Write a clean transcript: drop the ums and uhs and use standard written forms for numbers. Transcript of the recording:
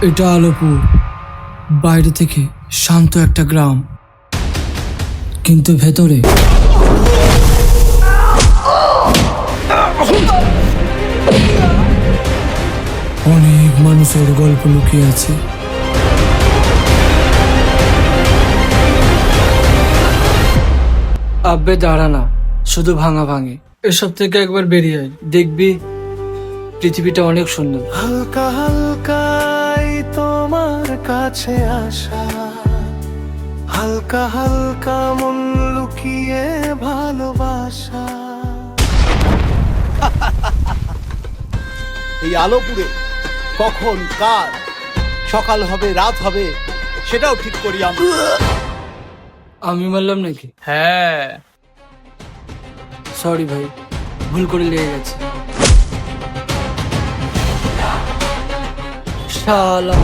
এটা আলোপুর, বাইরে থেকে শান্ত একটা গ্রাম, কিন্তু ভেতরে অনেক মানুষের গল্প লুকিয়ে আছে। আব্বে দাঁড়া না, শুধু ভাঙা ভাঙে। এসব থেকে একবার বেরিয়ে আয়, দেখবি পৃথিবীটা অনেক সুন্দর। হালকা হালকাই তোমার কাছে আসা, হালকা হালকা মন লুকিয়ে ভালোবাসা। এই আলোপুরে কখন কার সকাল হবে রাত হবে সেটাও ঠিক করি আমরা। আমি মারলাম নাকি? হ্যাঁ, সরি ভাই, ভুল করে লেগে গেছে। শালা